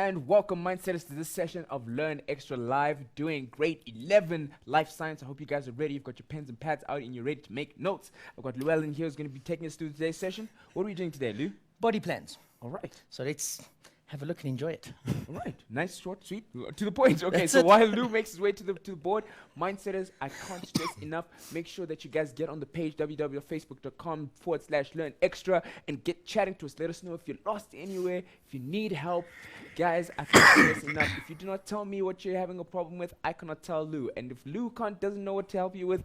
and welcome mindsetters to this session of Learn Extra Live, doing grade 11 life science. I hope you guys are ready. You've got your pens and pads out and you're ready to make notes. I've got Llewellyn here who's going to be taking us through today's session. What are we doing today, Lou? Body plans. All right. So let's have a look and enjoy it. All right. Nice, short, sweet, to the point. Okay, That's so it. while Lou makes his way to the board, mindsetters, I can't stress enough. Make sure that you guys get on the page www.facebook.com/learn extra and get chatting to us. Let us know if you're lost anywhere, if you need help. Guys, I can't stress enough. If you do not tell me what you're having a problem with, I cannot tell Lou. And if Lou doesn't know what to help you with,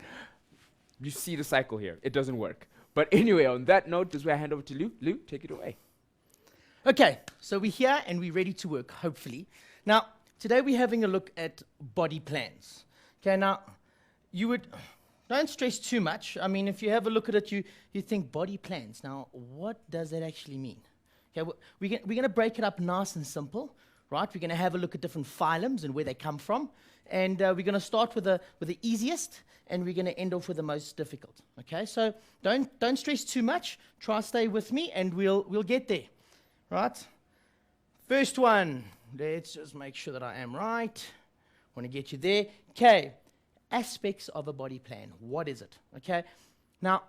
you see the cycle here. It doesn't work. But anyway, on that note, this is where I hand over to Lou. Lou, take it away. Okay, so we're here and we're ready to work, hopefully. Now, today we're having a look at body plans. Okay, now, don't stress too much. I mean, if you have a look at it, you think body plans. Now, what does that actually mean? Okay, we're going to break it up nice and simple, right? We're going to have a look at different phylums and where they come from. And we're going to start with the easiest, and we're going to end off with the most difficult. Okay, so don't stress too much. Try to stay with me, and we'll get there. Right? First one. Let's just make sure that I am right. Want to get you there. Okay. Aspects of a body plan. What is it? Okay. Now,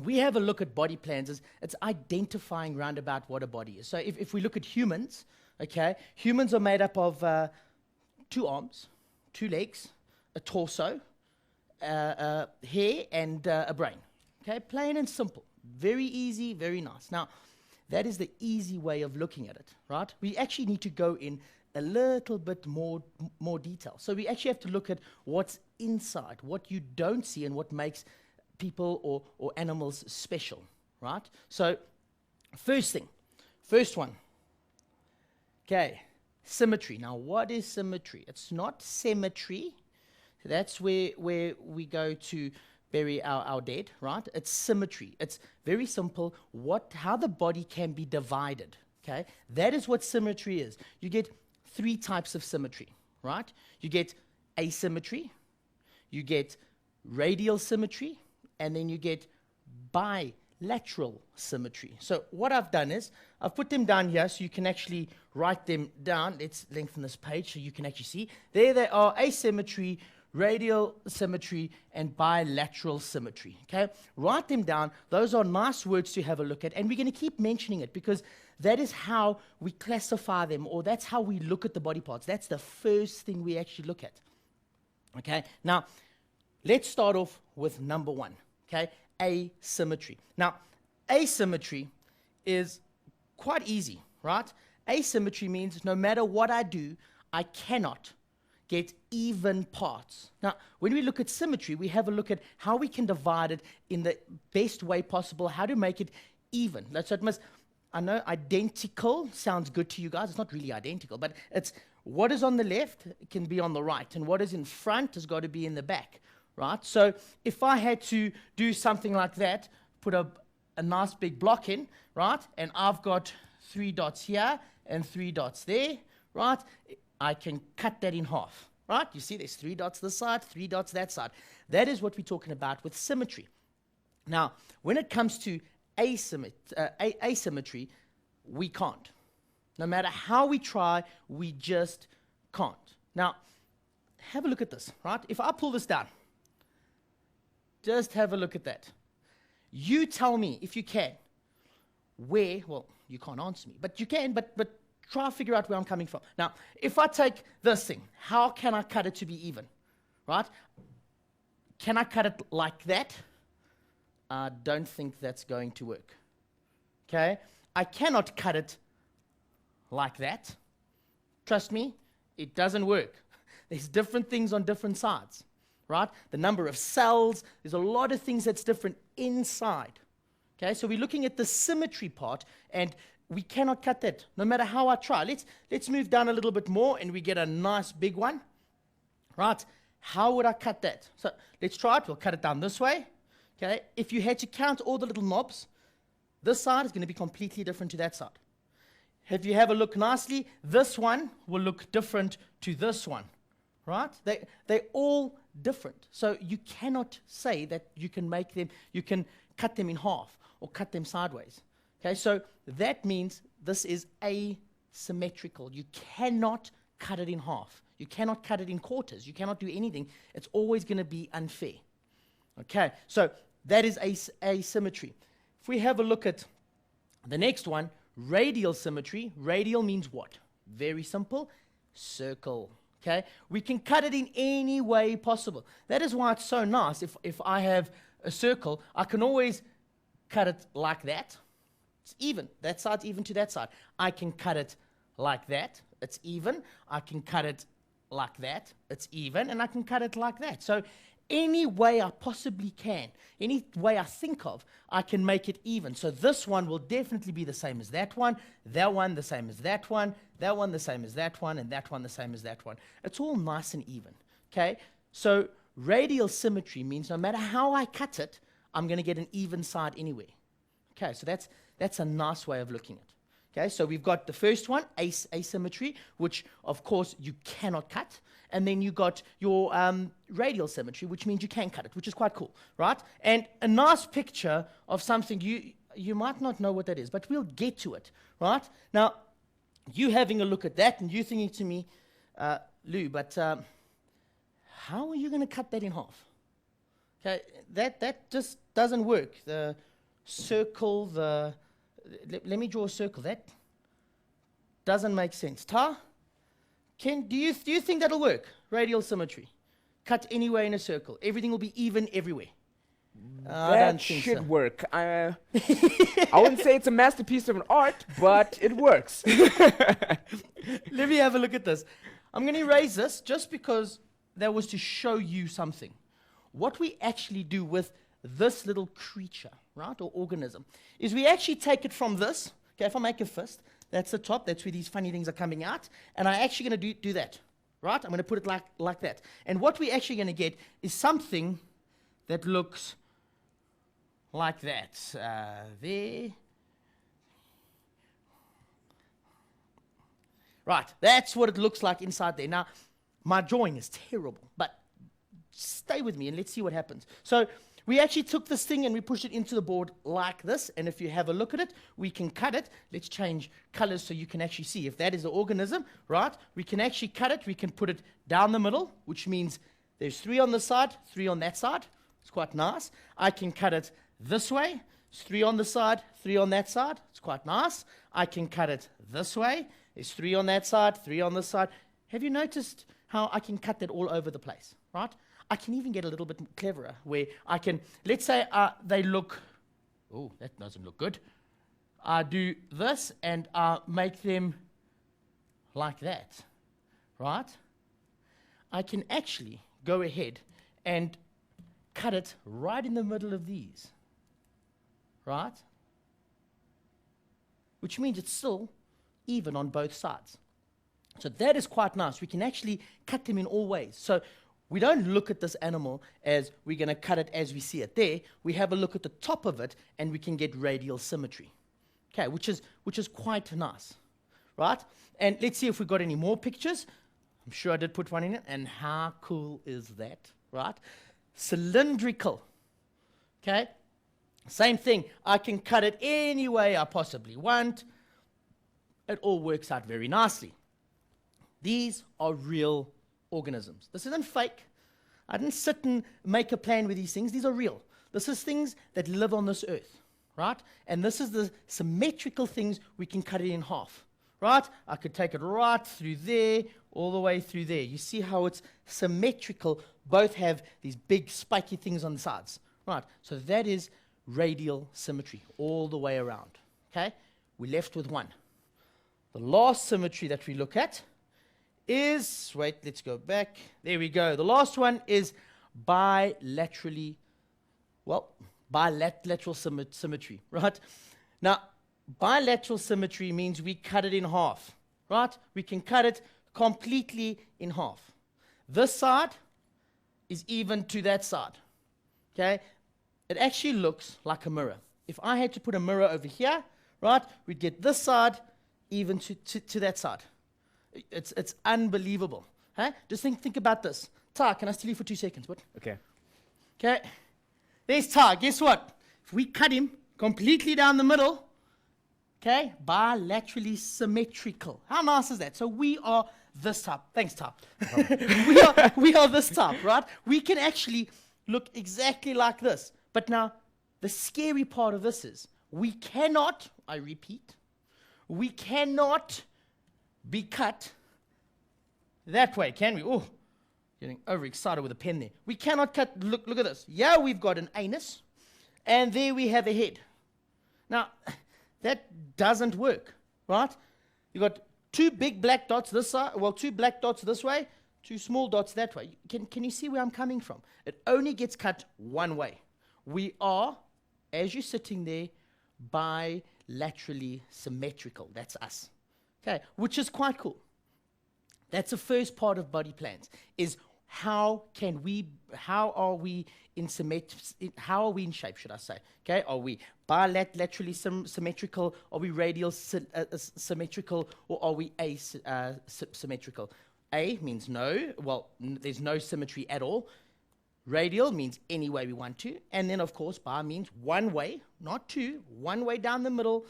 we have a look at body plans as it's identifying round about what a body is. So if we look at humans, okay, humans are made up of 2 arms, 2 legs, a torso, hair, and a brain. Okay, plain and simple. Very easy, very nice. Now, that is the easy way of looking at it, right? We actually need to go in a little bit more detail. So we actually have to look at what's inside, what you don't see, and what makes people or animals special, right? So first one. Okay, symmetry. Now, what is symmetry? It's not symmetry. That's where we go to bury our dead, right? It's symmetry. It's very simple, how the body can be divided, okay? That is what symmetry is. You get 3 types of symmetry, right? You get asymmetry, you get radial symmetry, and then you get bilateral symmetry. So what I've done is, I've put them down here so you can actually write them down. Let's lengthen this page so you can actually see. There they are, asymmetry, radial symmetry, and bilateral symmetry, okay? Write them down. Those are nice words to have a look at, and we're going to keep mentioning it because that is how we classify them, or that's how we look at the body parts. That's the first thing we actually look at, okay? Now, let's start off with number 1, okay? Asymmetry. Now, asymmetry is quite easy, right? Asymmetry means no matter what I do, I cannot get even parts. Now, when we look at symmetry, we have a look at how we can divide it in the best way possible, how to make it even. So it must, I know identical sounds good to you guys. It's not really identical, but it's what is on the left can be on the right, and what is in front has got to be in the back, right? So if I had to do something like that, put a nice big block in, right, and I've got 3 dots here and 3 dots there, right, I can cut that in half, right? You see there's 3 dots this side, 3 dots that side. That is what we're talking about with symmetry. Now, when it comes to asymmetry, we can't. No matter how we try, we just can't. Now, have a look at this, right? If I pull this down, just have a look at that. You tell me, if you can, well, you can't answer me, but you can, but try to figure out where I'm coming from. Now, if I take this thing, how can I cut it to be even, right? Can I cut it like that? I don't think that's going to work, okay? I cannot cut it like that. Trust me, it doesn't work. There's different things on different sides, right? The number of cells, there's a lot of things that's different inside, okay? So we're looking at the symmetry part, and we cannot cut that, no matter how I try. Let's move down a little bit more, and we get a nice big one, right? How would I cut that? So let's try it. We'll cut it down this way, okay? If you had to count all the little knobs, this side is going to be completely different to that side. If you have a look nicely, this one will look different to this one, right? They're all different. So you cannot say that you can cut them in half or cut them sideways. Okay, so that means this is symmetrical. You cannot cut it in half. You cannot cut it in quarters. You cannot do anything. It's always going to be unfair. Okay, so that is asymmetry. If we have a look at the next one, radial symmetry. Radial means what? Very simple. Circle. Okay, we can cut it in any way possible. That is why it's so nice. If I have a circle, I can always cut it like that. It's even. That side's even to that side. I can cut it like that. It's even. I can cut it like that. It's even. And I can cut it like that. So any way I possibly can, any way I think of, I can make it even. So this one will definitely be the same as that one the same as that one the same as that one, and that one the same as that one. It's all nice and even, okay? So radial symmetry means no matter how I cut it, I'm going to get an even side anyway. Okay, so that's a nice way of looking at it. Okay, so we've got the first one, asymmetry, which of course you cannot cut. And then you got your radial symmetry, which means you can cut it, which is quite cool, right? And a nice picture of something, you might not know what that is, but we'll get to it, right? Now, you having a look at that and you thinking to me, Lou, but how are you going to cut that in half? Okay, that just doesn't work. The circle, let me draw a circle. That doesn't make sense. Ta? Do you think that'll work? Radial symmetry. Cut anywhere in a circle. Everything will be even everywhere. That should work. I wouldn't say it's a masterpiece of an art, but it works. Let me have a look at this. I'm going to erase this just because that was to show you something. What we actually do with this little creature, right, or organism, is we actually take it from this. Okay, if I make a fist, that's the top. That's where these funny things are coming out. And I'm actually going to do that, right? I'm going to put it like that. And what we're actually going to get is something that looks like that. There. Right, that's what it looks like inside there. Now, my drawing is terrible, but stay with me and let's see what happens. So we actually took this thing and we pushed it into the board like this. And if you have a look at it, we can cut it. Let's change colors so you can actually see. If that is the organism, right, we can actually cut it. We can put it down the middle, which means there's 3 on this side, 3 on that side. It's quite nice. I can cut it this way. It's 3 on the side, 3 on that side. It's quite nice. I can cut it this way. There's 3 on that side, 3 on this side. Have you noticed how I can cut that all over the place, right? I can even get a little bit cleverer where I can, let's say they look, oh, that doesn't look good. I do this and make them like that, right? I can actually go ahead and cut it right in the middle of these, right? Which means it's still even on both sides. So that is quite nice. We can actually cut them in all ways. So we don't look at this animal as we're going to cut it as we see it there. We have a look at the top of it and we can get radial symmetry, okay, which is quite nice, right? And let's see if we've got any more pictures. I'm sure I did put one in it. And how cool is that, right? Cylindrical, okay? Same thing. I can cut it any way I possibly want. It all works out very nicely. These are real organisms. This isn't fake. I didn't sit and make a plan with these things. These are real. This is things that live on this earth, right? And this is the symmetrical things. We can cut it in half, right? I could take it right through there, all the way through there. You see how it's symmetrical. Both have these big spiky things on the sides, right? So that is radial symmetry all the way around, okay? We're left with one. The last symmetry that we look at is, wait, let's go back. There we go. The last one is bilateral symmetry, right? Now, bilateral symmetry means we cut it in half, right? We can cut it completely in half. This side is even to that side, okay? It actually looks like a mirror. If I had to put a mirror over here, right, we'd get this side even to that side. It's unbelievable. Huh? Just think about this. Tar, can I steal you for 2 seconds? What? Okay. Okay. There's Tar. Guess what? If we cut him completely down the middle, Okay, bilaterally symmetrical. How nice is that? So we are this type. Thanks, type. we are this type, right? We can actually look exactly like this. But now, the scary part of this is we cannot, I repeat, we cannot be cut that way, can we? Oh, getting overexcited with a pen there. We cannot cut, look at this. Yeah, we've got an anus, and there we have a head. Now, that doesn't work, right? You've got two big black dots this side, well, two black dots this way, two small dots that way. Can you see where I'm coming from? It only gets cut one way. We are, as you're sitting there, bilaterally symmetrical. That's us. Okay, which is quite cool. That's the first part of body plans, is how are we in shape, should I say? Okay, are we bilaterally symmetrical? Are we radial symmetrical? Or are we asymmetrical? A means no, well, there's no symmetry at all. Radial means any way we want to. And then, of course, bi means one way, not two, one way down the middle.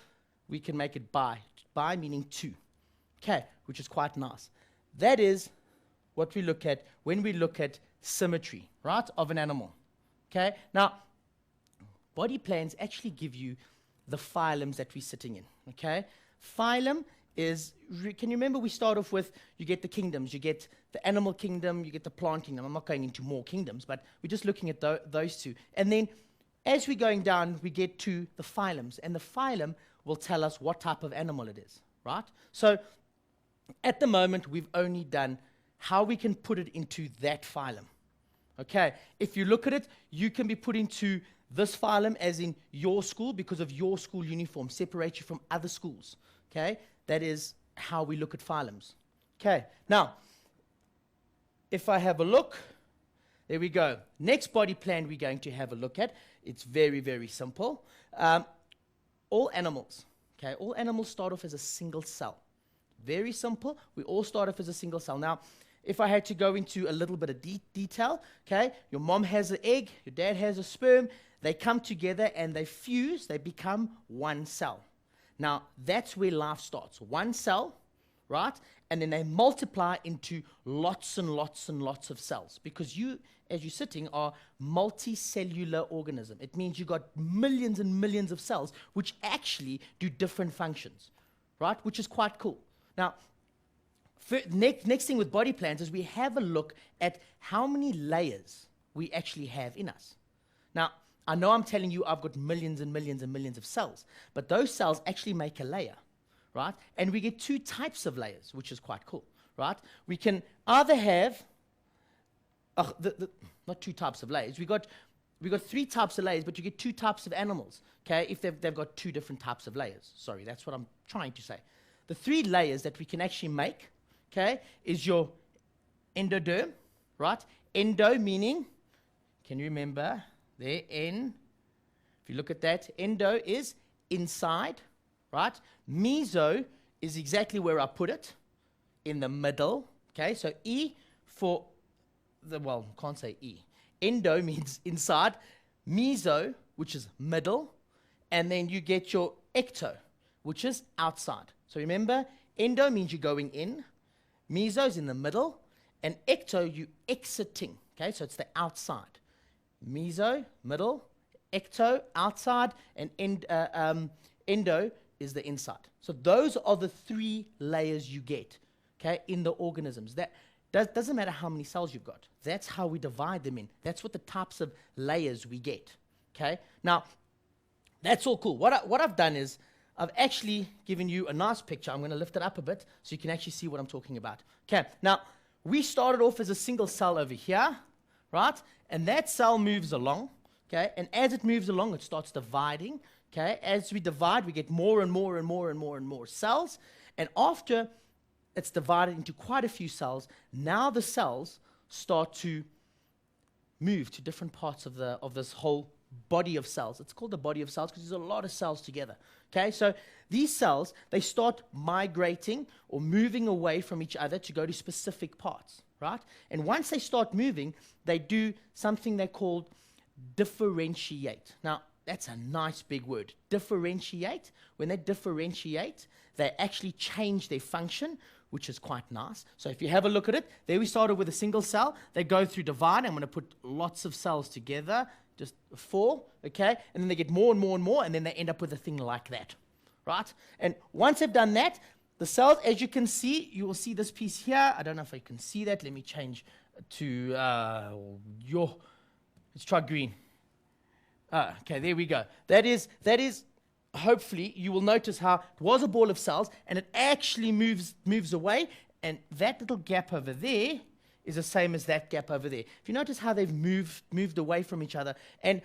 We can make it bi. Bi meaning two. Okay, which is quite nice. That is what we look at when we look at symmetry, right, of an animal. Okay, now, body plans actually give you the phylums that we're sitting in. Okay, phylum is, can you remember we start off with, you get the kingdoms, you get the animal kingdom, you get the plant kingdom. I'm not going into more kingdoms, but we're just looking at those two. And then as we're going down, we get to the phylums, and the phylum will tell us what type of animal it is, right? So at the moment, we've only done how we can put it into that phylum. Okay, if you look at it, you can be put into this phylum as in your school because of your school uniform, separate you from other schools. Okay, that is how we look at phylums. Okay, now, if I have a look, there we go. Next body plan we're going to have a look at, it's very, very simple. All animals, okay, all animals start off as a single cell. Very simple. We all start off as a single cell. Now, if I had to go into a little bit of detail, okay, your mom has an egg, your dad has a sperm, they come together and they fuse, they become one cell. Now, that's where life starts. One cell, right? And then they multiply into lots and lots and lots of cells because you, as you're sitting, are multicellular organism. It means you've got millions and millions of cells which actually do different functions, right? Which is quite cool. Now, next thing with body plans is we have a look at how many layers we actually have in us. Now, I know I'm telling you I've got millions and millions and millions of cells, but those cells actually make a layer, right? And we get two types of layers, which is quite cool, right? We can either have, not two types of layers, we got three types of layers, but you get two types of animals, okay, if they've got two different types of layers. Sorry, that's what I'm trying to say. The three layers that we can actually make, okay, is your endoderm, right? Endo meaning, can you remember there, if you look at that, endo is inside, right? Meso is exactly where I put it, in the middle, okay? So E for the, well, can't say E. Endo means inside, meso, which is middle, and then you get your ecto, which is outside. So remember, endo means you're going in, meso is in the middle, and ecto, you exiting, okay? So it's the outside. Meso, middle, ecto, outside, and endo is the inside. So those are the three layers you get, okay, in the organisms. That doesn't matter how many cells you've got. That's how we divide them in. That's what the types of layers we get, okay? Now, that's all cool. What I've done is I've actually given you a nice picture. I'm going to lift it up a bit so you can actually see what I'm talking about. Okay, now, we started off as a single cell over here, right? And that cell moves along, okay? And as it moves along, it starts dividing, okay? As we divide, we get more and more and more and more and more cells. And after it's divided into quite a few cells, now the cells start to move to different parts of this whole body of cells. It's called the body of cells because there's a lot of cells together, okay? So these cells, they start migrating or moving away from each other to go to specific parts, right? And once they start moving, they do something they call differentiate. Now, That's a nice big word. Differentiate. When they differentiate, they actually change their function, which is quite nice. So if you have a look at it, there we started with a single cell. They go through divide. I'm going to put lots of cells together, just 4, okay? And then they get more and more and more, and then they end up with a thing like that, right? And once they've done that, the cells, as you can see, you will see this piece here. I don't know if I can see that. Let me change to let's try green. Okay, there we go. That is, hopefully, you will notice how it was a ball of cells, and it actually moves away, and that little gap over there is the same as that gap over there. If you notice how they've moved away from each other, and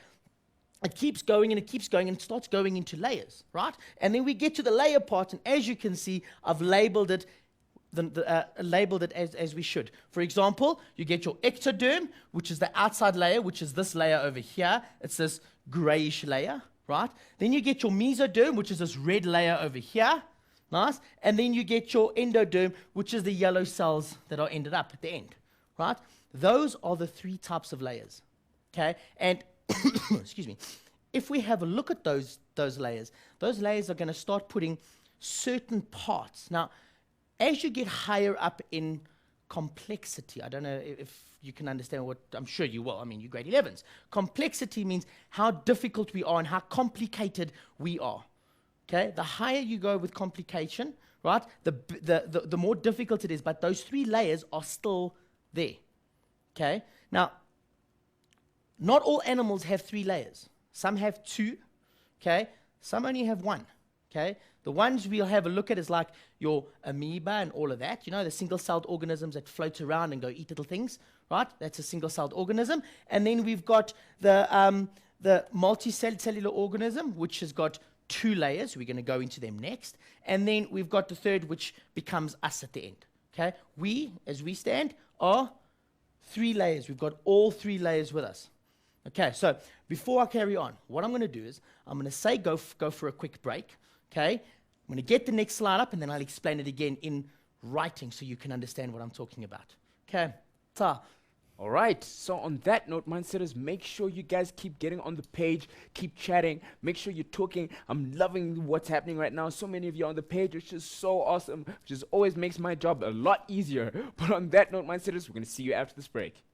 it keeps going, and it keeps going, and it starts going into layers, right? And then we get to the layer part, and as you can see, I've labeled it as we should. For example, you get your ectoderm, which is the outside layer, which is this layer over here. It's this grayish layer, right? Then you get your mesoderm, which is this red layer over here. Nice. And then you get your endoderm, which is the yellow cells that are ended up at the end, right? Those are the 3 types of layers, okay? And, excuse me, if we have a look at those layers are going to start putting certain parts. Now, as you get higher up in complexity, I don't know if you can understand what, I'm sure you will. I mean, you grade 11s. Complexity means how difficult we are and how complicated we are. Okay? The higher you go with complication, right, the more difficult it is, but those 3 layers are still there. Okay? Now, not all animals have 3 layers. Some have 2, okay? Some only have 1, okay? The ones we'll have a look at is like your amoeba and all of that. You know, the single-celled organisms that float around and go eat little things, right? That's a single-celled organism. And then we've got the multicellular organism, which has got 2 layers. We're going to go into them next. And then we've got the third, which becomes us at the end, okay? We, as we stand, are 3 layers. We've got all 3 layers with us. Okay, so before I carry on, what I'm going to do is I'm going to say go for a quick break. Okay, I'm going to get the next slide up, and then I'll explain it again in writing so you can understand what I'm talking about. Okay, ta. All right, so on that note, Mindsetters, make sure you guys keep getting on the page, keep chatting, make sure you're talking. I'm loving what's happening right now. So many of you on the page, which is so awesome, which just always makes my job a lot easier. But on that note, Mindsetters, we're going to see you after this break.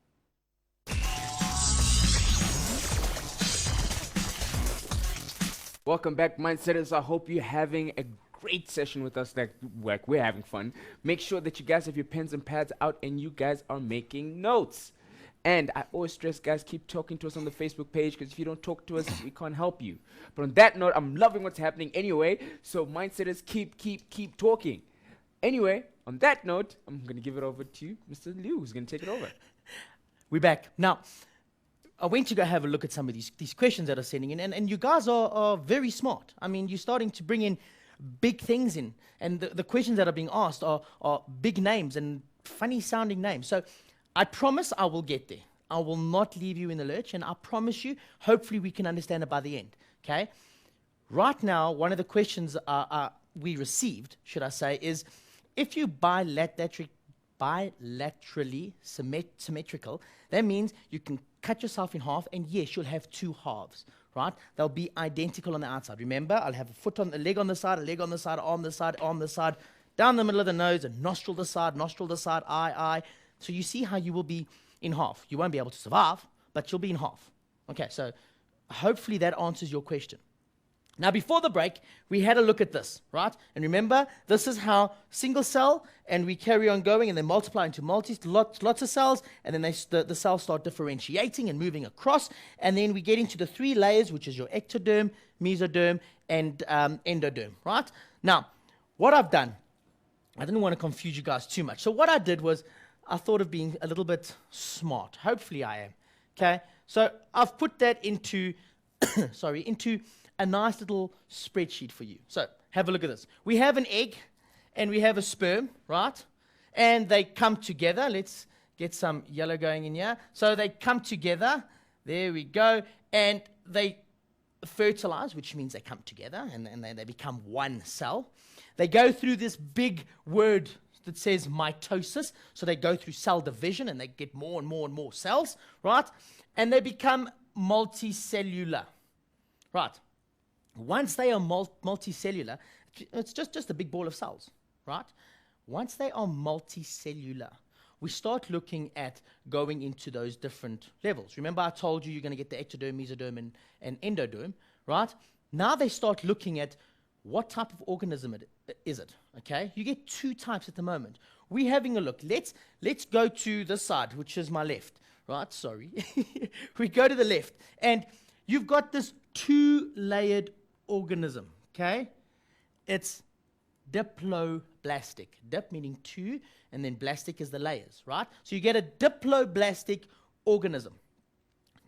Welcome back, Mindsetters. I hope you're having a great session with us. Like we're having fun. Make sure that you guys have your pens and pads out and you guys are making notes. And I always stress, guys, keep talking to us on the Facebook page, because if you don't talk to us, we can't help you. But on that note, I'm loving what's happening anyway. So Mindsetters, keep talking. Anyway, on that note, I'm going to give it over to Mr. Liu, who's going to take it over. We're back. Now, I went to go have a look at some of these questions that are sending in, and you guys are very smart. I mean, you're starting to bring in big things in, and the questions that are being asked are big names and funny-sounding names. So I promise I will get there. I will not leave you in the lurch, and I promise you, hopefully we can understand it by the end, okay? Right now, one of the questions we received, should I say, is if you bilaterally symmetrical, that means you can cut yourself in half, and yes, you'll have 2 halves, right? They'll be identical on the outside. Remember, I'll have a leg on the side, a leg on the side, arm the side, arm the side, down the middle of the nose, a nostril the side, eye. So you see how you will be in half. You won't be able to survive, but you'll be in half. Okay, so hopefully that answers your question. Now, before the break, we had a look at this, right? And remember, this is how single cell, and we carry on going, and they multiply into lots of cells, and then the cells start differentiating and moving across, and then we get into the 3 layers, which is your ectoderm, mesoderm, and endoderm, right? Now, what I've done, I didn't want to confuse you guys too much, so what I did was I thought of being a little bit smart. Hopefully I am, okay? So I've put that into, into a nice little spreadsheet for you. So have a look at this. We have an egg and we have a sperm, right? And they come together. Let's get some yellow going in here. So they come together. There we go. And they fertilize, which means they come together and they become 1 cell. They go through this big word that says mitosis. So they go through cell division and they get more and more and more cells, right? And they become multicellular. Right. Once they are multicellular, it's just a big ball of cells, right? Once they are multicellular, we start looking at going into those different levels. Remember I told you you're going to get the ectoderm, mesoderm, and endoderm, right? Now they start looking at what type of organism is it, okay? You get two types at the moment. We're having a look. Let's go to this side, which is my left, right? Sorry. We go to the left, and you've got this two-layered organism, okay? It's diploblastic. Dip meaning two, and then blastic is the layers, right? So you get a diploblastic organism.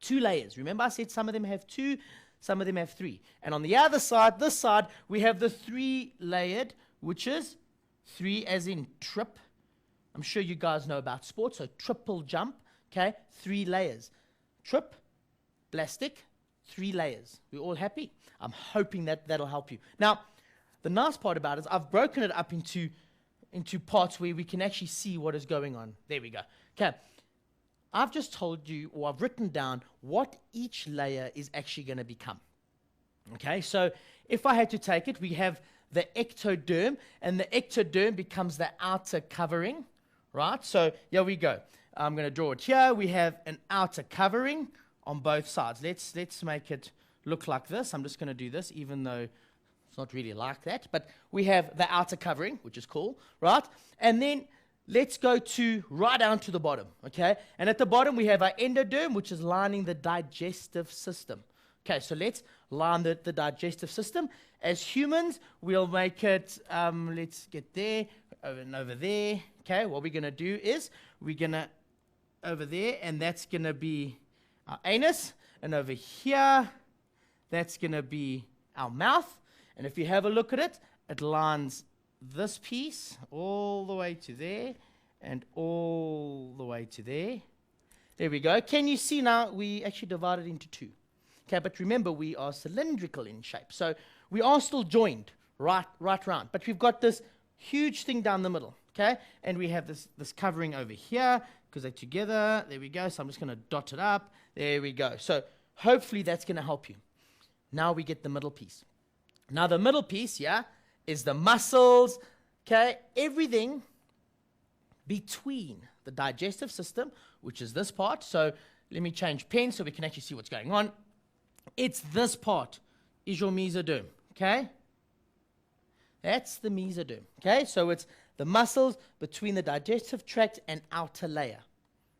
Two layers. Remember I said some of them have two, some of them have three. And on the other side, this side, we have the three-layered, which is three as in trip. I'm sure you guys know about sports, so triple jump, okay? 3 layers. Trip, blastic, 3 layers. We all happy? I'm hoping that that'll help you. Now, the nice part about it is I've broken it up into parts where we can actually see what is going on. There we go. Okay. I've just told you, or I've written down what each layer is actually going to become. Okay, so if I had to take it, we have the ectoderm, and the ectoderm becomes the outer covering, right? So here we go. I'm going to draw it here. We have an outer covering on both sides. Let's make it look like this. I'm just going to do this, even though it's not really like that. But we have the outer covering, which is cool, right? And then let's go to right down to the bottom, okay? And at the bottom, we have our endoderm, which is lining the digestive system. Okay, so let's line the digestive system. As humans, we'll make it, let's get there, and over there. Okay, what we're going to do is we're going to, over there, and that's going to be our anus. And over here, that's going to be our mouth. And if you have a look at it, it lines this piece all the way to there and all the way to there. There we go. Can you see now we actually divided into 2? Okay, but remember we are cylindrical in shape. So we are still joined right round. But we've got this huge thing down the middle, okay? And we have this covering over here because they're together. There we go. So I'm just going to dot it up. There we go. So hopefully that's going to help you. Now we get the middle piece. Now the middle piece, yeah, is the muscles, okay? Everything between the digestive system, which is this part. So let me change pen so we can actually see what's going on. It's this part is your mesoderm, okay? That's the mesoderm, okay? So it's the muscles between the digestive tract and outer layer.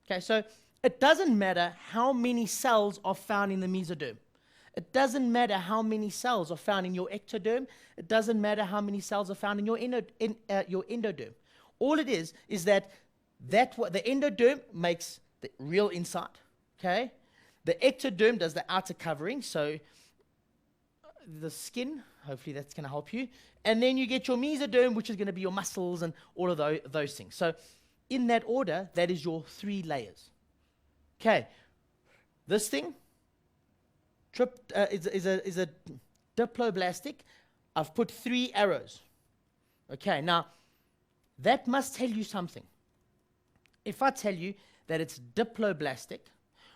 Okay, so it doesn't matter how many cells are found in the mesoderm. It doesn't matter how many cells are found in your ectoderm. It doesn't matter how many cells are found in your endoderm. All it is that the endoderm makes the real inside, okay? The ectoderm does the outer covering, so the skin, hopefully that's going to help you. And then you get your mesoderm, which is going to be your muscles and all of those things. So in that order, that is your 3 layers. Okay, this thing is a diploblastic. I've put 3 arrows. Okay, now that must tell you something. If I tell you that it's diploblastic,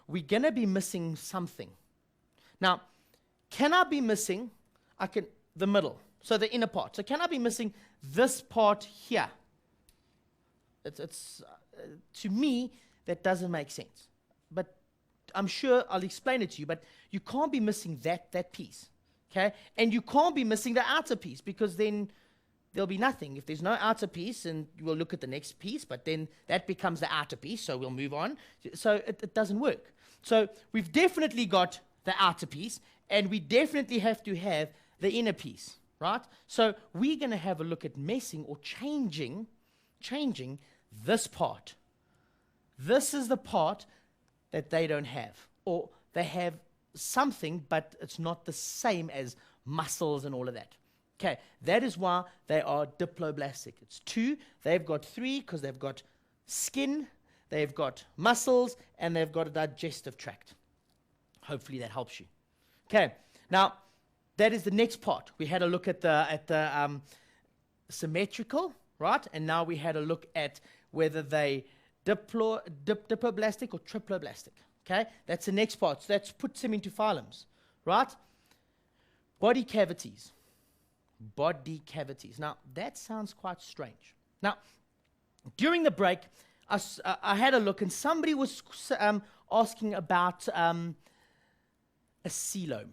we're going to be missing something. Now, can I be missing the middle, so the inner part? So can I be missing this part here? To me, that doesn't make sense. But I'm sure I'll explain it to you, but you can't be missing that piece, okay? And you can't be missing the outer piece, because then there'll be nothing. If there's no outer piece, and we'll look at the next piece, but then that becomes the outer piece, so we'll move on. So it doesn't work. So we've definitely got the outer piece, and we definitely have to have the inner piece, right? So we're going to have a look at messing or changing this part. This is the part that they don't have, or they have something, but it's not the same as muscles and all of that. Okay, that is why they are diploblastic. It's 2. They've got 3 because they've got skin, they've got muscles, and they've got a digestive tract. Hopefully that helps you. Okay, now that is the next part. We had a look at the symmetrical, right? And now we had a look at whether they diploblastic or triploblastic. Okay, that's the next part. So that puts them into phylums, right? body cavities. Body cavities. Now, that sounds quite strange. Now, during the break, I had a look, and somebody was asking about a coelom.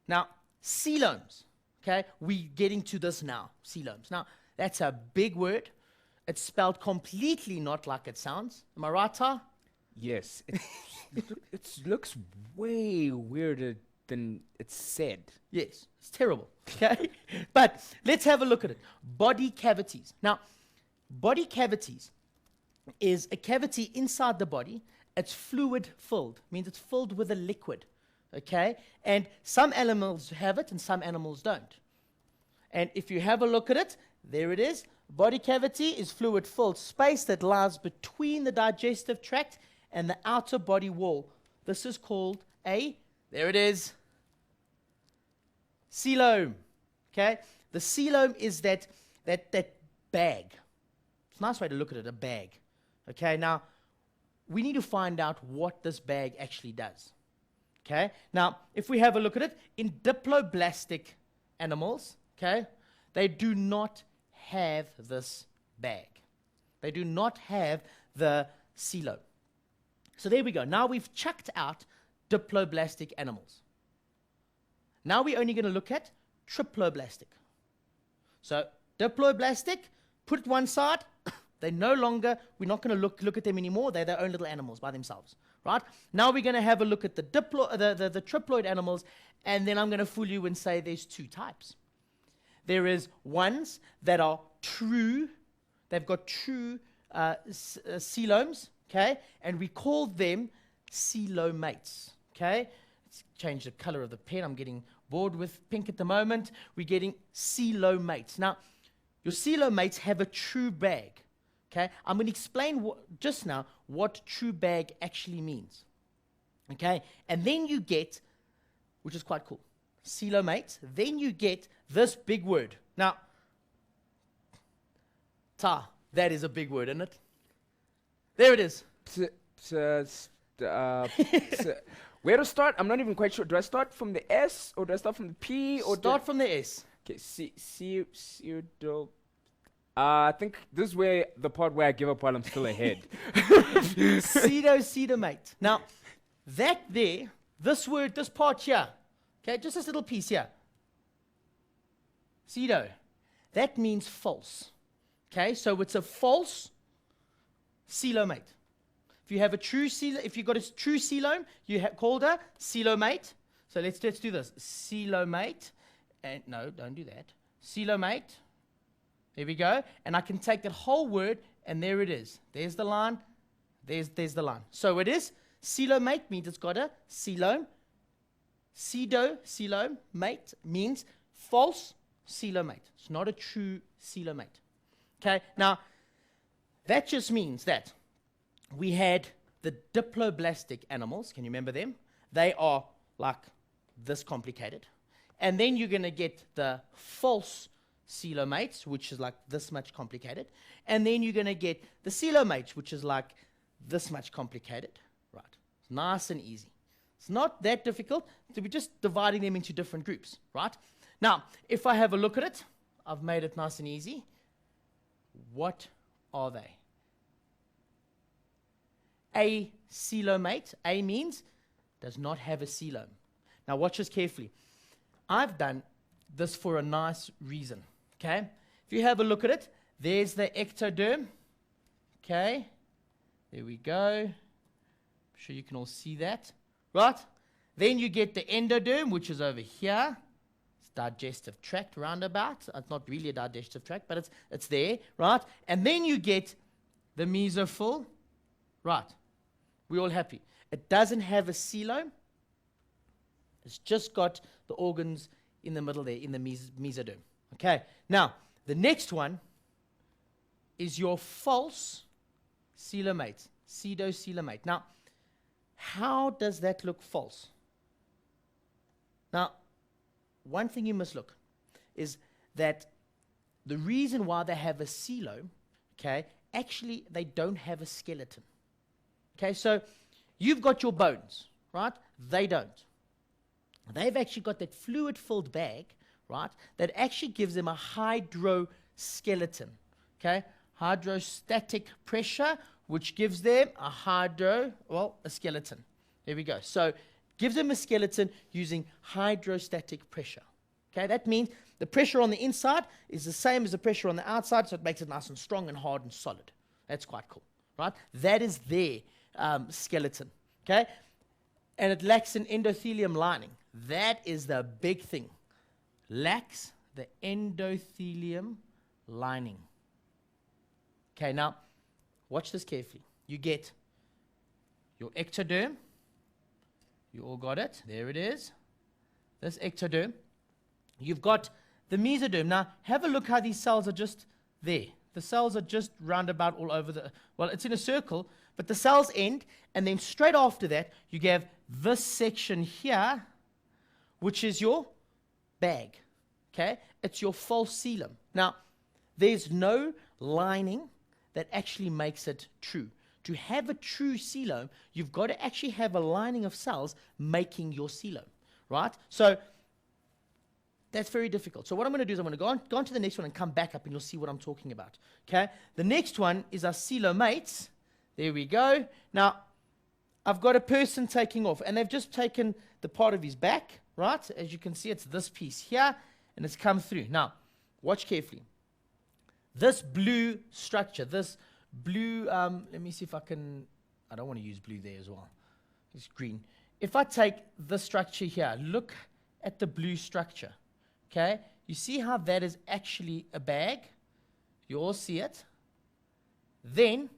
Now, coeloms, okay, we're getting to this now, coeloms. Now, that's a big word. It's spelled completely not like it sounds. Am I right, Ty? Yes. It looks way weirder than it's said. Yes, it's terrible, okay? But let's have a look at it. Body cavities. Now, body cavities is a cavity inside the body. It's fluid filled, means it's filled with a liquid, okay? And some animals have it and some animals don't. And if you have a look at it, there it is. Body cavity is fluid filled space that lies between the digestive tract and the outer body wall. This is called there it is, coelom, okay? The coelom is that bag. It's a nice way to look at it, a bag. Okay, now, we need to find out what this bag actually does. Okay, now, if we have a look at it, in diploblastic animals, okay, they do not have this bag. They do not have the coelom. So there we go. Now we've chucked out diploblastic animals. Now we're only going to look at triploblastic. So diploblastic, put it one side. They no longer, we're not going to look at them anymore. They're their own little animals by themselves, right? Now we're going to have a look at the triploid animals, and then I'm going to fool you and say there's two types. There is ones that are true, they've got true coeloms, okay? And we call them coelomates, okay? Let's change the color of the pen. I'm getting bored with pink at the moment. We're getting coelomates. Now, your coelomates have a true bag. Okay, I'm going to explain just now what true bag actually means. Okay, and then you get, which is quite cool, coelomates, then you get this big word. Now, that is a big word, isn't it? There it is. Where to start? I'm not even quite sure. Do I start from the S or do I start from the P? Or start from the S. Okay, I think this is where the part where I give up while I'm still ahead. Pseudomate. Now, that there, this word, this part here, okay, just this little piece here. Pseudo. That means false. Okay, so it's a false coelomate. If you have a true if you've got a true coelom, you called a coelomate. So let's do this. Coelomate, and no, don't do that. Coelomate. There we go. And I can take that whole word, and there it is. There's the line. There's the line. So it is. Coelomate means it's got a coelom. Pseudo-coelomate means false coelomate. It's not a true coelomate. Okay, now, that just means that we had the diploblastic animals. Can you remember them? They are like this complicated. And then you're going to get the false coelomates, which is like this much complicated. And then you're going to get the coelomates, which is like this much complicated. Right. It's nice and easy. It's not that difficult. So we're just dividing them into different groups. Right. Now, if I have a look at it, I've made it nice and easy. What are they? A coelomate. A means does not have a coelom. Now watch this carefully. I've done this for a nice reason. Okay? If you have a look at it, there's the ectoderm. Okay? There we go. I'm sure you can all see that. Right? Then you get the endoderm, which is over here. It's digestive tract roundabout. It's not really a digestive tract, but it's there. Right? And then you get the mesophyll. Right. We're all happy. It doesn't have a coelom. It's just got the organs in the middle there, in the mesoderm. Okay, now, the next one is your false coelomate, pseudocoelomate. Now, how does that look false? Now, one thing you must look is that the reason why they have a coelom, okay, actually they don't have a skeleton. Okay, so you've got your bones, right? They don't. they've actually got that fluid-filled bag, right, that actually gives them a hydroskeleton, okay? Hydrostatic pressure, which gives them a skeleton. There we go. So gives them a skeleton using hydrostatic pressure. Okay, that means the pressure on the inside is the same as the pressure on the outside, so it makes it nice and strong and hard and solid. That's quite cool, right? That is their skeleton, okay? And it lacks an endothelium lining. That is the big thing. Lacks the endothelium lining. Okay, now, watch this carefully. You get your ectoderm. You all got it. There it is. This ectoderm. You've got the mesoderm. Now, have a look how these cells are just there. The cells are just roundabout all over the... Well, it's in a circle, but the cells end, and then straight after that, you have this section here, which is your bag. Okay? It's your false coelom. Now, there's no lining that actually makes it true. To have a true coelom, you've got to actually have a lining of cells making your coelom, right? So that's very difficult. So what I'm going to do is I'm going to go on to the next one and come back up, and you'll see what I'm talking about, okay? The next one is our coelomates. There we go. Now, I've got a person taking off, and they've just taken the part of his back, right? As you can see, it's this piece here, and it's come through. Now, watch carefully. This blue structure, this blue, let me see if I don't want to use blue there as well. It's green. If I take this structure here, look at the blue structure, okay? You see how that is actually a bag? You all see it? Then,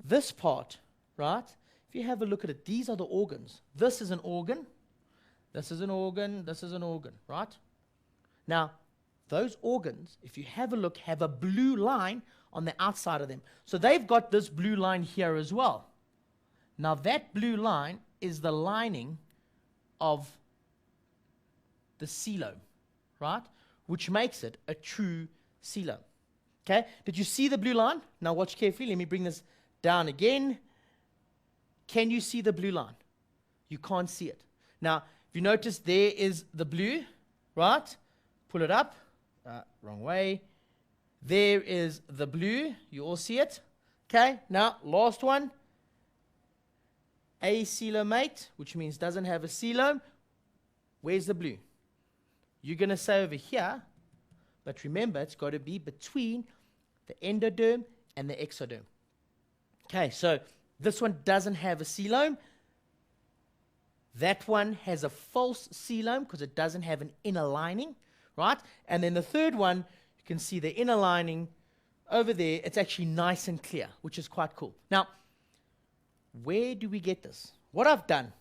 this part, right? If you have a look at it, these are the organs. This is an organ. This is an organ. This is an organ, right? Now, those organs, if you have a look, have a blue line on the outside of them. So they've got this blue line here as well. Now that blue line is the lining of the coelom, right? Which makes it a true coelom. Okay? Did you see the blue line? Now watch carefully. Let me bring this down again. Can you see the blue line? You can't see it. Now, if you notice, there is the blue, right? Pull it up. Wrong way. There is the blue. You all see it? Okay, now, last one. Acoelomate, which means doesn't have a coelom. Where's the blue? You're going to say over here, but remember, it's got to be between the endoderm and the exoderm. Okay, so this one doesn't have a coelom. That one has a false coelom because it doesn't have an inner lining. Right? And then the third one, you can see the inner lining over there. It's actually nice and clear, which is quite cool. Now, where do we get this? What I've done,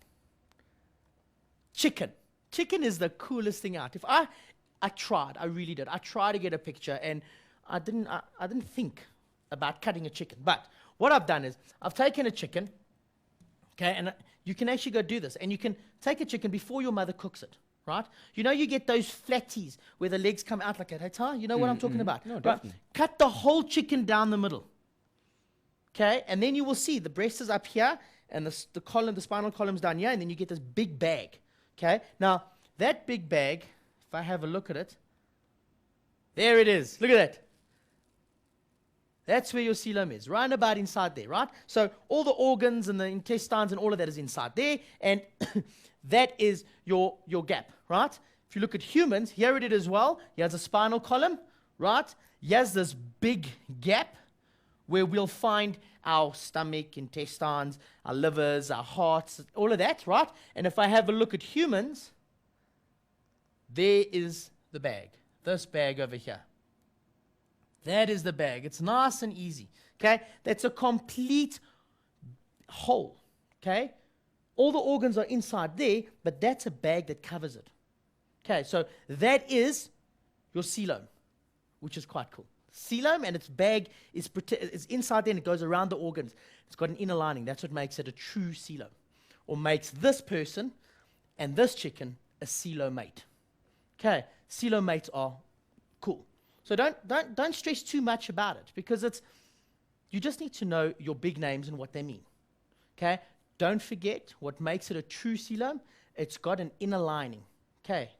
chicken. Chicken is the coolest thing out. If I tried, I really did. I tried to get a picture, and I didn't think about cutting a chicken. But what I've done is I've taken a chicken, okay, and you can actually go do this, and you can take a chicken before your mother cooks it. Right? You know, you get those flatties where the legs come out like that. Hey, Ty, you know what I'm talking about? No, definitely. Right? Cut the whole chicken down the middle. Okay? And then you will see the breast is up here and the spinal column's down here, and then you get this big bag. Okay? Now, that big bag, if I have a look at it, there it is. Look at that. That's where your coelom is, right about inside there, right? So all the organs and the intestines and all of that is inside there, and that is your gap, right? If you look at humans, here it is as well. Here's a spinal column, right? Here's this big gap where we'll find our stomach, intestines, our livers, our hearts, all of that, right? And if I have a look at humans, there is the bag, this bag over here. That is the bag. It's nice and easy, okay? That's a complete whole, okay? All the organs are inside there, but that's a bag that covers it. Okay, so that is your coelom, which is quite cool. Coelom and its bag is inside there, and it goes around the organs. It's got an inner lining. That's what makes it a true coelom, or makes this person and this chicken a coelomate. Okay, coelomates are cool. So don't stress too much about it, because you just need to know your big names and what they mean. Okay? Don't forget what makes it a true coelom it's got an inner lining. Okay,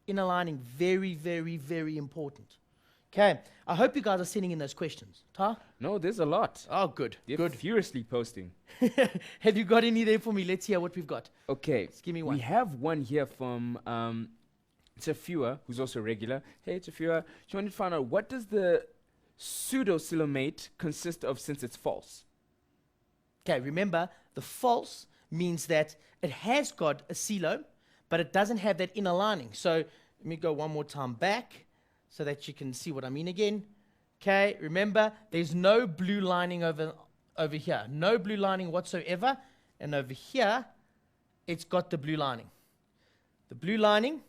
inner lining, very, very, very important. Okay, I hope you guys are sending in those questions. Ta? No, there's a lot. Oh, good, They're good. furiously posting. Have you got any there for me? Let's hear what we've got. Okay. Just give me one. We have one here from Tafua, who's also a regular. Hey, Tafua. She wanted to find out, what does the pseudo-coelomate consist of since it's false? Okay, remember, the false means that it has got a coelom, but it doesn't have that inner lining. So let me go one more time back so that you can see what I mean again. Okay, remember, there's no blue lining over here. No blue lining whatsoever. And over here, it's got the blue lining. The blue lining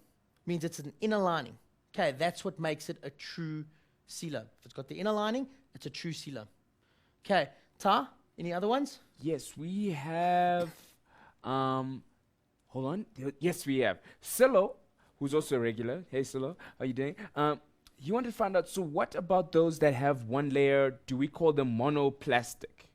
means it's an inner lining. Okay, that's what makes it a true coelom. If it's got the inner lining, it's a true coelom. Okay, Ta, any other ones? Yes, we have. Hold on. Yes, we have Silo, who's also a regular. Hey, Silo, how you doing? You want to find out. So, what about those that have one layer? Do we call them monoplastic?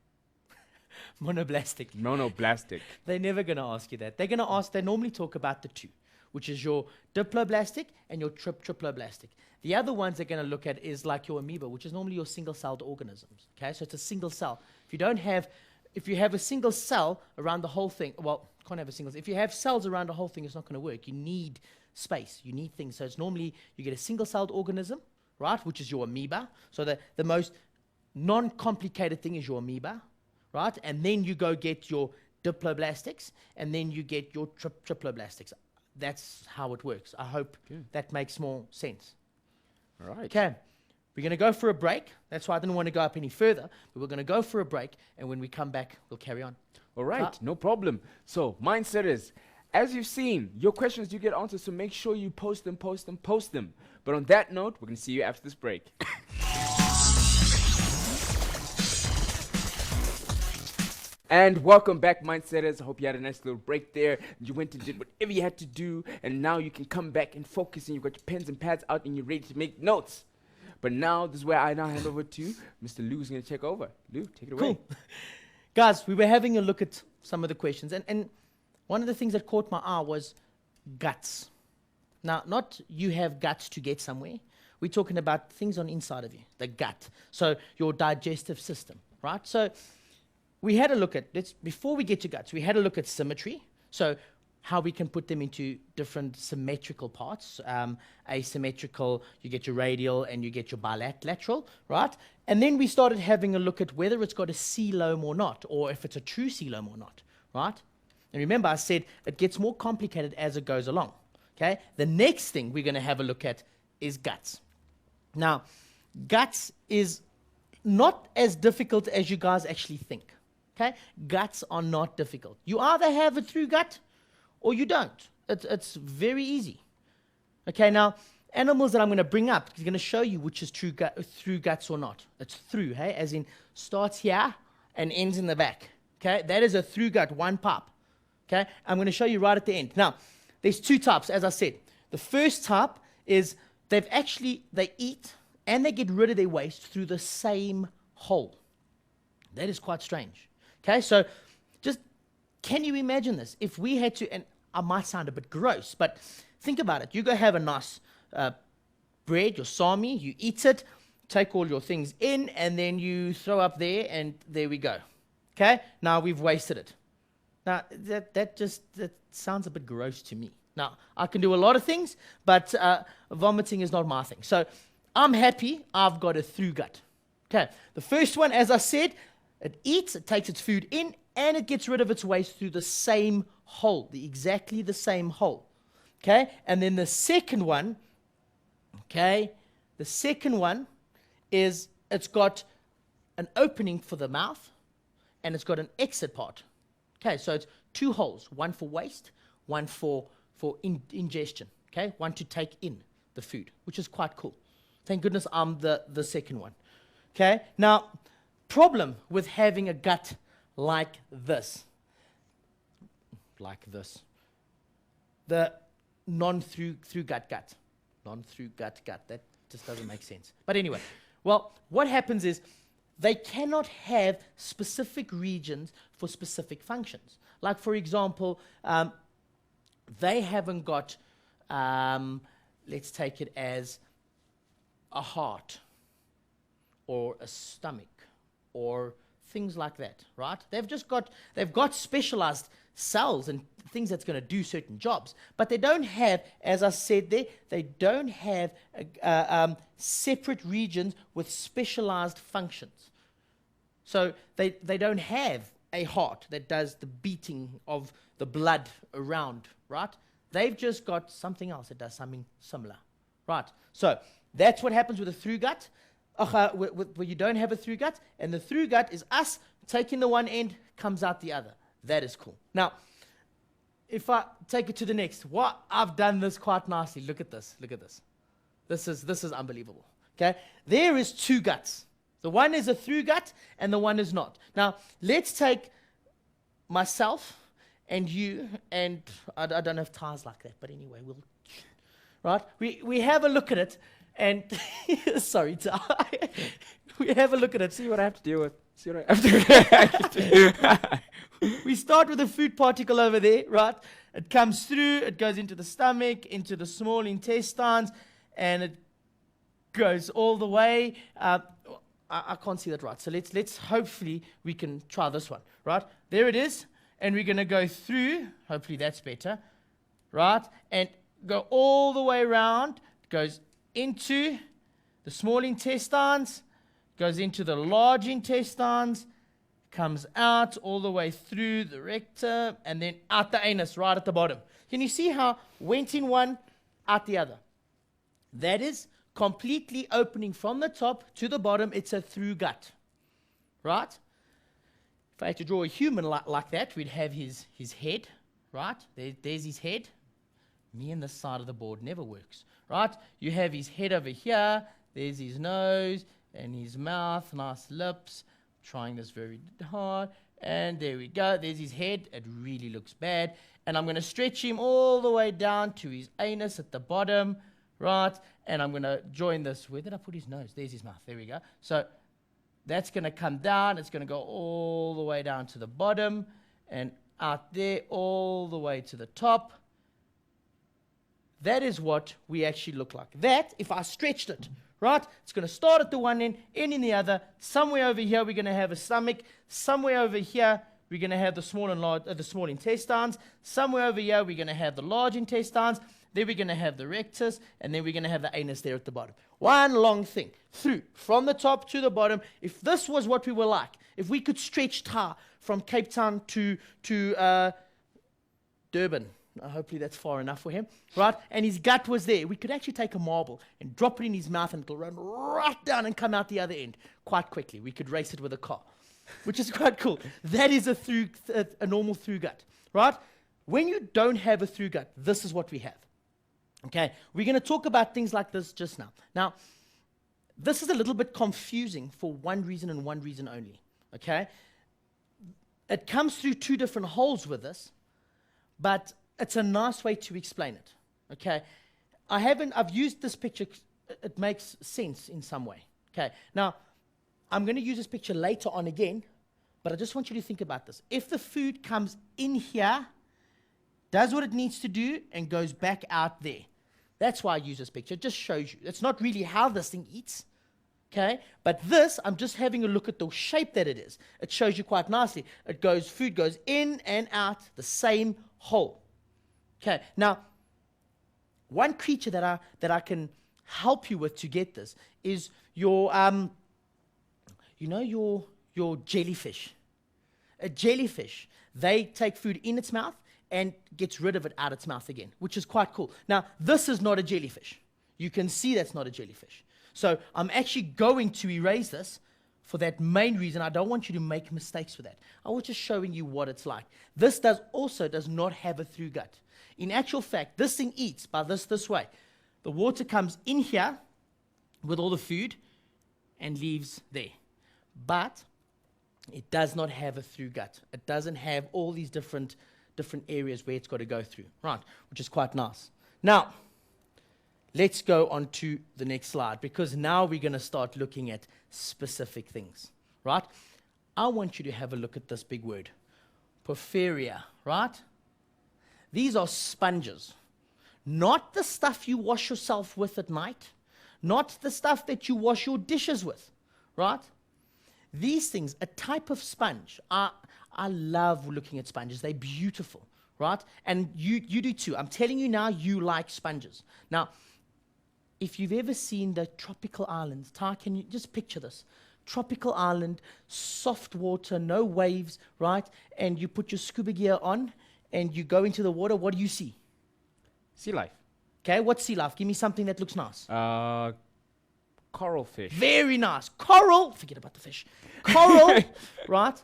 Monoblastic. Monoblastic. They're never going to ask you that. They're going to ask. They normally talk about the two, which is your diploblastic and your triploblastic. The other ones they're going to look at is like your amoeba, which is normally your single-celled organisms. Okay, so it's a single cell. If you have a single cell around the whole thing, well, can't have a single. If you have cells around the whole thing, it's not going to work. You need space. You need things. So it's normally you get a single-celled organism, right, which is your amoeba. So the most non-complicated thing is your amoeba, right, and then you go get your diploblastics, and then you get your triploblastics. That's how it works. I hope that makes more sense. All right. Okay, we're going to go for a break. That's why I didn't want to go up any further, but we're going to go for a break, and when we come back, we'll carry on. All right, no problem. So, mindset is, as you've seen, your questions do get answered, so make sure you post them. But on that note, we're going to see you after this break. And welcome back, Mindsetters. I hope you had a nice little break there. You went and did whatever you had to do, and now you can come back and focus, and you've got your pens and pads out, and you're ready to make notes. But now, this is where I now hand over to Mr. Lou, who's going to take over. Lou, take it away. Cool. Guys, we were having a look at some of the questions, and one of the things that caught my eye was guts. Now, not you have guts to get somewhere. We're talking about things on the inside of you, the gut. So your digestive system, right? So we had a look at, before we get to guts, we had a look at symmetry. So how we can put them into different symmetrical parts. Asymmetrical, you get your radial and you get your bilateral, right? And then we started having a look at whether it's got a coelom or not, or if it's a true coelom or not, right? And remember, I said it gets more complicated as it goes along, okay? The next thing we're going to have a look at is guts. Now, guts is not as difficult as you guys actually think, okay? Guts are not difficult. You either have a through gut or you don't. It's very easy. Okay, now, animals that I'm going to bring up, is going to show you which is through guts or not. It's through, hey, as in starts here and ends in the back. Okay, that is a through gut, one pipe. Okay, I'm going to show you right at the end. Now, there's two types, as I said. The first type is they eat and they get rid of their waste through the same hole. That is quite strange. Okay, so just, can you imagine this? If we had to, and I might sound a bit gross, but think about it. You go have a nice bread, your sami, you eat it, take all your things in, and then you throw up there, and there we go. Okay, now we've wasted it. Now, that sounds a bit gross to me. Now, I can do a lot of things, but vomiting is not my thing. So I'm happy I've got a through gut. Okay, the first one, as I said, it eats, it takes its food in, and it gets rid of its waste through the same hole, exactly the same hole. Okay, and then the second one, is it's got an opening for the mouth, and it's got an exit part. Okay, so it's two holes, one for waste, one for ingestion. Okay, one to take in the food, which is quite cool. Thank goodness I'm the second one. Okay, now, problem with having a gut like this. The non-through gut. Non-through gut. That just doesn't make sense. But anyway, well, what happens is they cannot have specific regions for specific functions. Like, for example, they haven't got, let's take it as a heart or a stomach or things like that, right? They've got specialized cells and things that's going to do certain jobs, but they don't have, as I said there, they don't have separate regions with specialized functions. So they don't have a heart that does the beating of the blood around, right? They've just got something else that does something similar, right? So that's what happens with a through gut, where you don't have a through gut, and the through gut is us taking the one end, comes out the other. That is cool. Now, if I take it to the next, I've done this quite nicely. Look at this. Look at this. This is unbelievable. Okay, there is two guts. The one is a through gut, and the one is not. Now, let's take myself and you, and I don't have ties like that, but anyway, right? We have a look at it, and sorry, Ty. We have a look at it. See what I have to deal with. See what I have to We start with a food particle over there, right? It comes through, it goes into the stomach, into the small intestines, and it goes all the way. I can't see that right. So let's hopefully we can try this one, right? There it is. And we're going to go through, hopefully that's better, right? And go all the way around. It goes into the small intestines, goes into the large intestines, comes out all the way through the rectum, and then out the anus right at the bottom. Can you see how went in one, out the other? That is completely opening from the top to the bottom. It's a through gut, right? If I had to draw a human like that, we'd have his head, right? There's his head. Me and this side of the board never works, right? You have his head over here. There's his nose and his mouth, nice lips. Trying this very hard. And there we go. There's his head. It really looks bad. And I'm going to stretch him all the way down to his anus at the bottom, right? And I'm going to join this. Where did I put his nose? There's his mouth. There we go. So that's going to come down. It's going to go all the way down to the bottom and out there all the way to the top. That is what we actually look like. That, if I stretched it, right, it's going to start at the one end, end in the other. Somewhere over here, we're going to have a stomach. Somewhere over here, we're going to have the small intestines. Somewhere over here, we're going to have the large intestines. Then we're going to have the rectus, and then we're going to have the anus there at the bottom. One long thing, through, from the top to the bottom. If this was what we were like, if we could stretch tar from Cape Town to Durban, hopefully that's far enough for him, right? And his gut was there. We could actually take a marble and drop it in his mouth, and it'll run right down and come out the other end quite quickly. We could race it with a car, which is quite cool. That is a normal through gut, right? When you don't have a through gut, this is what we have. Okay, we're going to talk about things like this just now. Now, this is a little bit confusing for one reason and one reason only. Okay, it comes through two different holes with this, but it's a nice way to explain it. Okay, I've used this picture. It makes sense in some way. Okay, now I'm going to use this picture later on again, but I just want you to think about this. If the food comes in here, does what it needs to do, and goes back out there. That's why I use this picture. It just shows you. It's not really how this thing eats, okay? But this, I'm just having a look at the shape that it is. It shows you quite nicely. Food goes in and out the same hole. Okay, now, one creature that I can help you with to get this is your jellyfish. A jellyfish, they take food in its mouth and gets rid of it out its mouth again, which is quite cool. Now, this is not a jellyfish. You can see that's not a jellyfish. So I'm actually going to erase this for that main reason. I don't want you to make mistakes with that. I was just showing you what it's like. This also does not have a through gut. In actual fact, this thing eats by this way. The water comes in here with all the food and leaves there. But it does not have a through gut. It doesn't have all these different areas where it's got to go through, right, which is quite nice. Now, let's go on to the next slide, because now we're going to start looking at specific things, right? I want you to have a look at this big word, porphyria, right? These are sponges. Not the stuff you wash yourself with at night. Not the stuff that you wash your dishes with, right? These things, a type of sponge. I love looking at sponges. They're beautiful, right? And you do too. I'm telling you now, you like sponges. Now, if you've ever seen the tropical islands, Ty, can you just picture this? Tropical island, soft water, no waves, right? And you put your scuba gear on and you go into the water. What do you see? Sea life. Okay, what's sea life? Give me something that looks nice. Coral fish. Very nice. Coral, forget about the fish. Coral, right,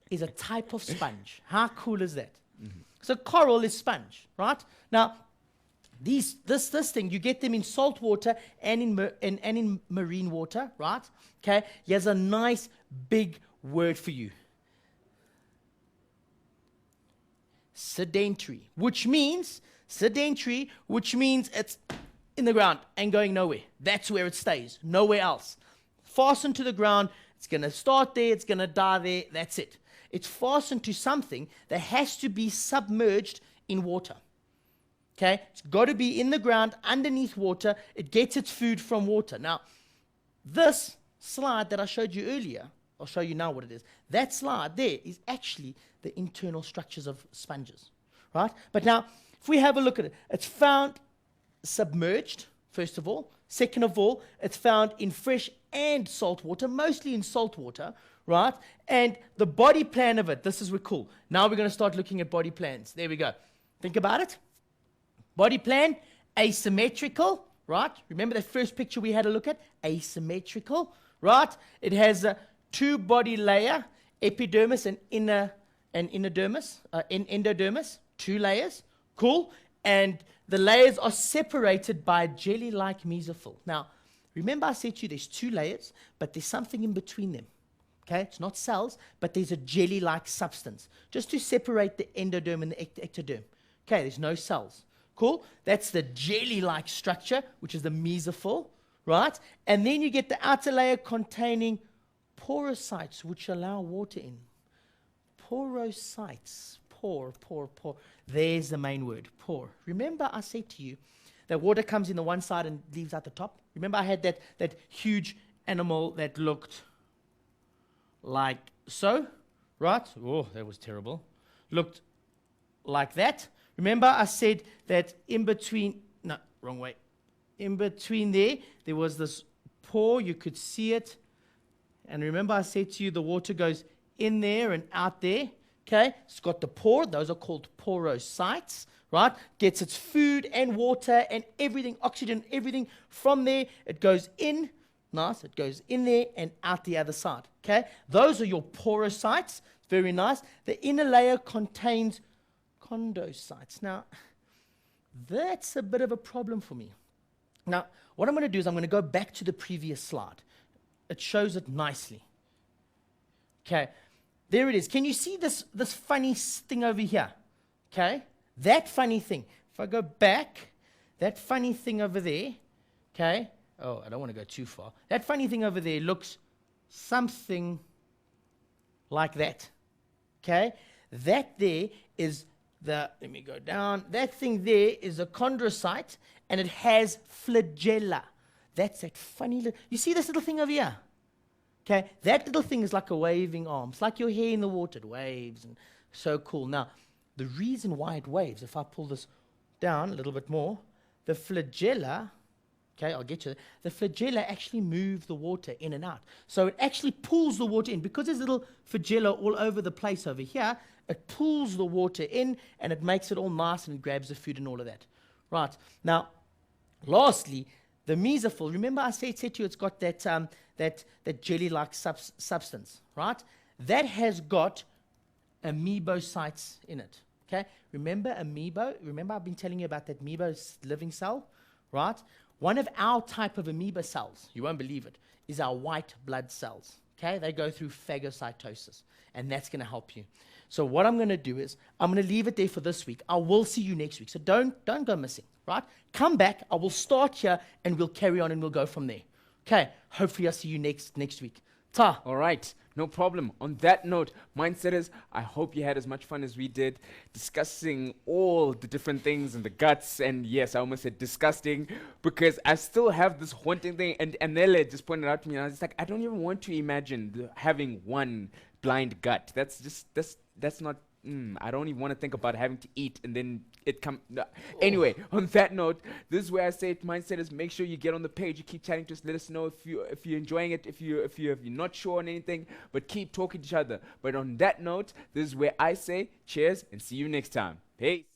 is a type of sponge. How cool is that? Mm-hmm. So coral is sponge, right? Now, this thing, you get them in salt water and in marine water, right? Okay, here's a nice big word for you. Sedentary, which means it's in the ground and going nowhere. That's where it stays, nowhere else. Fastened to the ground, it's going to start there, it's going to die there, that's it. It's fastened to something that has to be submerged in water. Okay, it's got to be in the ground, underneath water. It gets its food from water. Now, this slide that I showed you earlier, I'll show you now what it is. That slide there is actually the internal structures of sponges, right? But now, if we have a look at it, it's found submerged, first of all. Second of all, it's found in fresh and salt water, mostly in salt water, right? And the body plan of it, this is cool. Now we're going to start looking at body plans. There we go. Think about it. Body plan, asymmetrical, right? Remember that first picture we had a look at? Asymmetrical, right? It has a two-body layer, epidermis and endodermis, two layers. Cool. And the layers are separated by jelly-like mesophyll. Now, remember I said to you there's two layers, but there's something in between them. Okay? It's not cells, but there's a jelly-like substance, just to separate the endoderm and the ectoderm. Okay, there's no cells. Cool? That's the jelly-like structure, which is the mesophyll, right? And then you get the outer layer containing porocytes, which allow water in. Porocytes. Pore. There's the main word, pore. Remember I said to you that water comes in the one side and leaves out the top? Remember I had that huge animal that looked like so, right? Oh, that was terrible. Looked like that. Remember I said that in between there was this pore, you could see it. And remember I said to you the water goes in there and out there. Okay, it's got the pore, those are called porocytes, right? Gets its food and water and everything, oxygen, everything from there. It goes in, nice, it goes in there and out the other side, okay? Those are your porocytes, very nice. The inner layer contains condocytes. Now, that's a bit of a problem for me. Now, what I'm going to do is I'm going to go back to the previous slide. It shows it nicely. Okay. There it is. Can you see this funny thing over here? Okay? That funny thing. If I go back, that funny thing over there, okay? Oh, I don't want to go too far. That funny thing over there looks something like that. Okay? That there is let me go down. That thing there is a chondrocyte, and it has flagella. That's that funny little, you see this little thing over here? Okay, that little thing is like a waving arm. It's like your hair in the water. It waves, and so cool. Now, the reason why it waves, if I pull this down a little bit more, the flagella, okay, I'll get you there. The flagella actually move the water in and out. So it actually pulls the water in. Because there's little flagella all over the place over here, it pulls the water in, and it makes it all nice, and it grabs the food and all of that. Right. Now, lastly, the mesophyll, remember I said to you it's got that jelly-like substance, right? That has got amoebocytes in it, okay? Remember I've been telling you about that amoeba living cell, right? One of our type of amoeba cells, you won't believe it, is our white blood cells, okay? They go through phagocytosis, and that's going to help you. So what I'm going to do is I'm going to leave it there for this week. I will see you next week, so don't go missing, right? Come back. I will start here, and we'll carry on, and we'll go from there. Okay, hopefully I'll see you next week. Ta. All right, no problem. On that note, mindsetters, I hope you had as much fun as we did discussing all the different things and the guts. And yes, I almost said disgusting because I still have this haunting thing. And Nele just pointed out to me, and I was just like, I don't even want to imagine having one blind gut. That's not. I don't even want to think about having to eat and then it come. No. Anyway, on that note, this is where I say to mindsetters, make sure you get on the page. You keep chatting to us. Let us know if you're enjoying it. If you're not sure on anything, but keep talking to each other. But on that note, this is where I say cheers and see you next time. Peace.